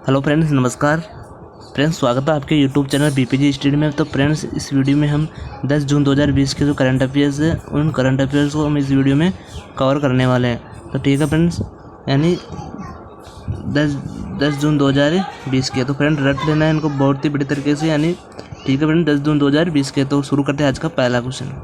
Hello friends, नमस्कार friends, स्वागत है आपके यूट्यूब चैनल बीपीजी स्टडी में। तो फ्रेंड्स, इस वीडियो में हम 10 जून 2020 के जो करंट अफेयर्स है उन करंट अफेयर्स को हम इस वीडियो में कवर करने वाले हैं। तो ठीक है फ्रेंड्स, यानी 10 जून 2020 के। तो फ्रेंड रट लेना है इनको बहुत ही बड़ी तरीके से, यानी ठीक है फ्रेंड 10 जून 2020 के। तो शुरू करते हैं आज का पहला क्वेश्चन।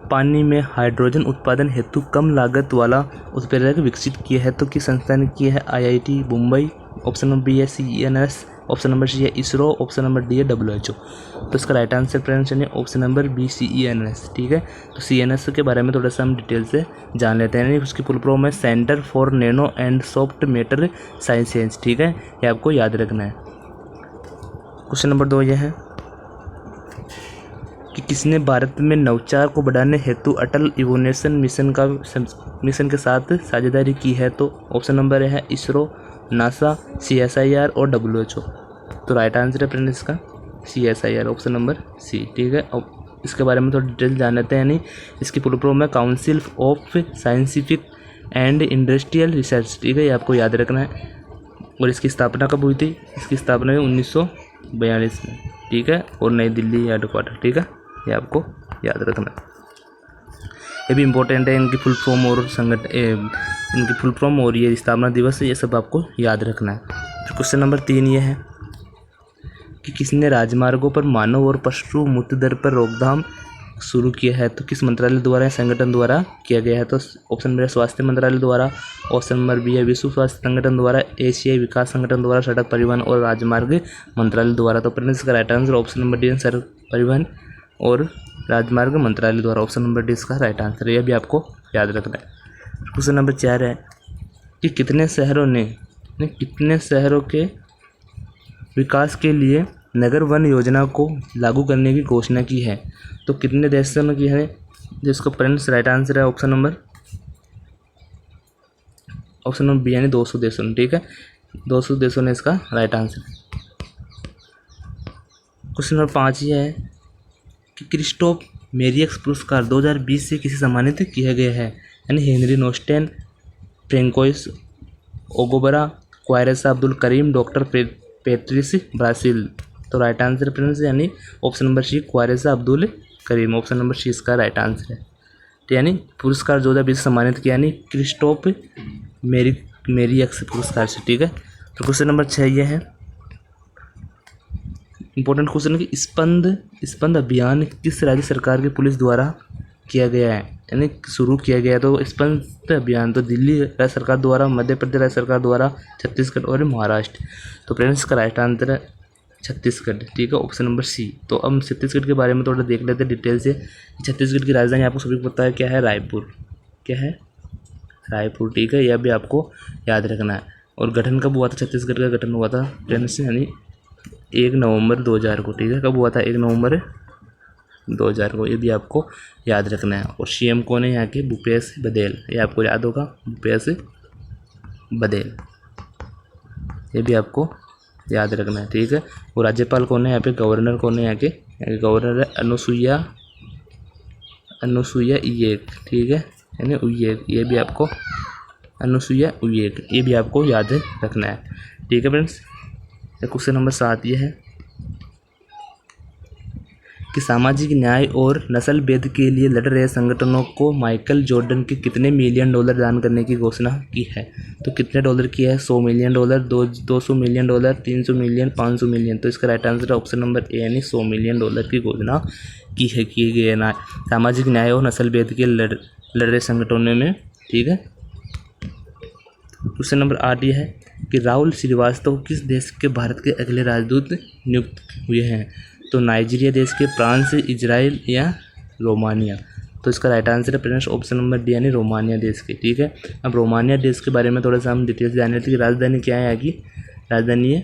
पानी में हाइड्रोजन उत्पादन हेतु कम लागत वाला उत्प्रेरक विकसित किया है तो किस संस्था ने किया है? IIT Mumbai, option number B है CNS, ऑप्शन नंबर सी है इसरो, ऑप्शन नंबर डी है WHO। तो इसका राइट आंसर फ्रेंड्स है ऑप्शन नंबर बी CNS। ठीक है, तो CNS के बारे में थोड़ा सा हम डिटेल से जान लेते हैं। उसकी फुल फॉर्म है centre for nano and soft matter sciences. ठीक है, ये आपको याद रखना है। क्वेश्चन नंबर 2 ये है कि किसने भारत में नवाचार को बढ़ाने हेतु अटल इनोवेशन मिशन के साथ साझेदारी की है? तो ऑप्शन नंबर है इसरो, नासा, CSIR और WHO। तो राइट आंसर है फ्रेंड इसका CSIR, ऑप्शन नंबर सी। ठीक है, अब इसके बारे में थोड़ा डिटेल जान लेते हैं। यानी इसकी फुल फॉर्म है council of scientific and industrial research. ठीक है, ये आपको याद रखना है। और इसकी स्थापना कब हुई थी? इसकी स्थापना हुई 1942 में। ठीक है, और नई दिल्ली हेडक्वार्टर। ठीक है, ये आपको याद रखना है, ये भी इम्पोर्टेंट है। इनकी फुल फॉर्म और इनकी फुल फॉर्म और ये स्थापना दिवस ये सब आपको याद रखना है। फिर क्वेश्चन नंबर 3 ये है कि किसने राजमार्गों पर मानव और पशु मृत्यु दर पर रोकथाम शुरू किया है? तो किस मंत्रालय द्वारा या संगठन द्वारा किया गया है? तो ऑप्शन नंबर स्वास्थ्य मंत्रालय द्वारा, ऑप्शन नंबर बी है विश्व स्वास्थ्य संगठन द्वारा, एशियाई विकास संगठन द्वारा, सड़क परिवहन और राजमार्ग मंत्रालय द्वारा। तो फ्रेंड्स इसका right answer option number D है सड़क परिवहन और राजमार्ग मंत्रालय द्वारा। ऑप्शन नंबर डी इसका राइट आंसर है, यह भी आपको याद रखना है। क्वेश्चन नंबर 4 है कि कितने शहरों के विकास के लिए नगर वन योजना को लागू करने की घोषणा की है? तो कितने देशों ने की है? जिसका फ्रेंड्स राइट आंसर है ऑप्शन नंबर बी यानी 200 देशों ने। ठीक है, 200 देशों ने इसका राइट आंसर है। क्वेश्चन नंबर 5 ये है कि क्रिस्टोफ मेरियक्स पुरस्कार 2020 से किसे सम्मानित किया गया है? यानी Henry नोस्टेन, François ओगोबरा, क्वायरसा Abdul Karim, doctor पेट्रिस Brasil. तो राइट आंसर फ्रेंड्स यानी ऑप्शन नंबर सी क्वायरसा अब्दुल करीम, ऑप्शन नंबर सी इसका राइट आंसर है। तो यानी पुरस्कार 2020 सम्मानित किया यानी क्रिस्टोफ मेरियक्स पुरस्कार से। ठीक है, तो क्वेश्चन नंबर 6 ये है इंपॉर्टेंट क्वेश्चन है कि स्पंद अभियान किस राज्य सरकार की पुलिस द्वारा किया गया है, यानी शुरू किया गया? तो स्पंद अभियान तो दिल्ली राज्य सरकार द्वारा, मध्य प्रदेश राज्य सरकार द्वारा, छत्तीसगढ़ और महाराष्ट्र। तो फ्रेंड्स इसका राइट आंसर है छत्तीसगढ़। ठीक है, ऑप्शन नंबर सी। तो अब छत्तीसगढ़ के बारे में थोड़ा देख लेते हैं डिटेल से। छत्तीसगढ़ की राजधानी आपको सभी को पता है क्या है? रायपुर। क्या है? रायपुर। ठीक है, यह भी आपको याद रखना है। और गठन कब हुआ था? छत्तीसगढ़ का गठन हुआ था फ्रेंड्स यानी 1 नवंबर 2000 को। ठीक है, कब हुआ था? 1 नवंबर 2000 को। ये भी आपको याद रखना है। और CM कौन है यहाँ के? भूपेश बघेल। ये आपको याद होगा, भूपेश बघेल, ये भी आपको याद रखना है। ठीक है, और राज्यपाल कौन है यहाँ पे? गवर्नर कौन है यहाँ के? गवर्नर है अनुसुईया उइके। ठीक है, यानी उइके, ये भी आपको अनुसुईया उइके, ये भी आपको याद रखना है। ठीक है फ्रेंड्स, क्वेश्चन नंबर 7 ये है कि सामाजिक न्याय और नस्ल भेद के लिए लड़ रहे संगठनों को माइकल जॉर्डन के कितने मिलियन डॉलर दान करने की घोषणा की है? तो कितने डॉलर की है? $100 million, 200 million dollar, 300 million, 500 million. तो इसका राइट आंसर है ऑप्शन नंबर ए यानी $100 मिलियन की घोषणा की गई है सामाजिक न्याय और नस्ल भेद के लड़ रहे संगठनों में। ठीक है, क्वेश्चन नंबर 8 ये है कि राहुल श्रीवास्तव किस देश के भारत के अगले राजदूत नियुक्त हुए हैं? तो नाइजीरिया देश के, फ्रांस, इजराइल या रोमानिया। तो इसका राइट आंसर है फ्रेंड्स ऑप्शन नंबर डी यानी रोमानिया देश के। ठीक है, अब रोमानिया देश के बारे में थोड़ा सा हम डिटेल से जान लेते हैं कि राजधानी क्या है यहाँ की? राजधानी है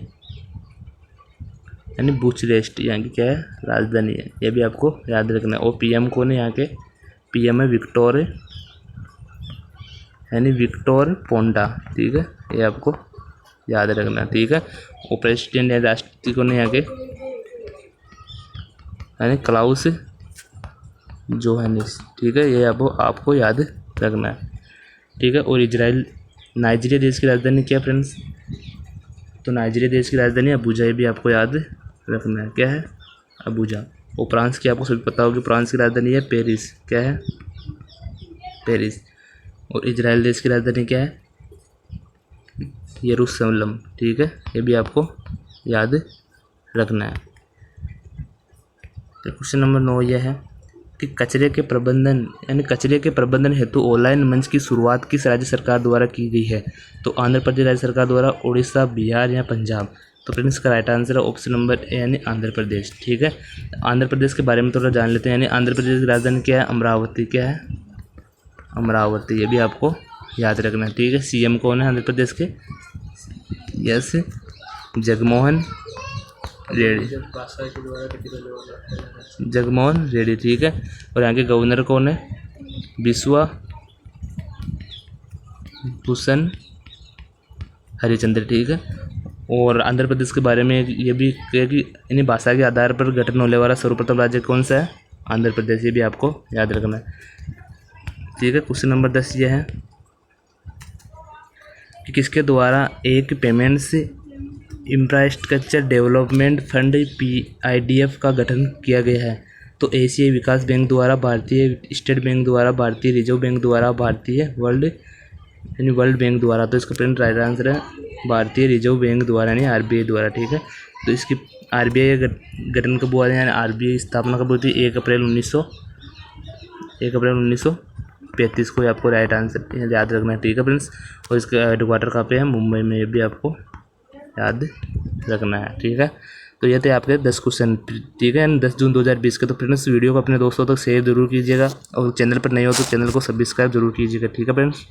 यानी बुचारेस्ट, यहाँ की क्या है? राजधानी है, ये भी आपको याद रखना है। और PM कौन है यहाँ के? PM है विक्टोर यानी विक्टोर पोंडा। ठीक है, ये आपको याद रखना है। ठीक है, और प्रेसिडेंट या राष्ट्रपति कौन है यहाँ के? यानी क्लाउस जोहानिस। ठीक है, ये आपको याद रखना है। ठीक है, और इजराइल नाइजीरिया देश की राजधानी क्या है फ्रेंड्स? तो नाइजीरिया देश की राजधानी अबूजा, ये भी आपको याद रखना है, क्या है? अबूजा। और फ्रांस की आपको सभी पता होगी, फ्रांस की राजधानी है पेरिस, क्या है? पेरिस। और इजराइल देश की राजधानी क्या है? यरूशलेम, ठीक है, ये भी आपको याद रखना है। तो क्वेश्चन नंबर 9 यह है कि कचरे के प्रबंधन यानी कचरे के प्रबंधन हेतु ऑनलाइन मंच की शुरुआत किस राज्य सरकार द्वारा की गई है? तो आंध्र प्रदेश राज्य सरकार द्वारा, उड़ीसा, बिहार या पंजाब? तो फ्रेंड्स इसका राइट आंसर है ऑप्शन नंबर ए यानी आंध्र प्रदेश, ठीक है। आंध्र प्रदेश के बारे में थोड़ा जान लेते हैं। यानी आंध्र प्रदेश की राजधानी क्या है? अमरावती, क्या है? अमरावती, ये भी आपको याद रखना है, ठीक है। सीएम कौन है आंध्र प्रदेश के? यस, जगमोहन रेड्डी, जगमोहन रेड्डी, ठीक है। और यहाँ के गवर्नर कौन है? बिस्वा भूषण हरिचंद्र, ठीक है। और आंध्र प्रदेश के बारे में ये भी है कि यानी भाषा के आधार पर गठन होने वाला सर्वप्रथम राज्य कौन सा है? आंध्र प्रदेश, ये भी आपको याद रखना है, ठीक है। क्वेश्चन नंबर 10 ये है कि किसके द्वारा एक payments infrastructure development fund PIDF का गठन किया गया है? तो एशियाई विकास बैंक द्वारा, भारतीय स्टेट बैंक द्वारा, भारतीय रिजर्व बैंक द्वारा, भारतीय वर्ल्ड बैंक द्वारा? तो इसका प्रिंट राइट आंसर है भारतीय रिजर्व बैंक द्वारा यानी RBI द्वारा, ठीक है। तो इसकी RBI गठन कब हुआ था यानी RBI स्थापना कब हुई थी? 1 अप्रैल 1935 को, आपको राइट आंसर याद रखना है, ठीक है फ्रेंड्स। और इसका हेडक्वार्टर कहाँ पे है? मुंबई में, ये भी आपको याद रखना है, ठीक है। तो ये थे आपके 10 क्वेश्चन, ठीक है, 10 जून 2020 के। तो फ्रेंड्स वीडियो को अपने दोस्तों तक शेयर जरूर कीजिएगा और चैनल पर नए हो तो चैनल को सब्सक्राइब जरूर कीजिएगा, ठीक है फ्रेंड्स।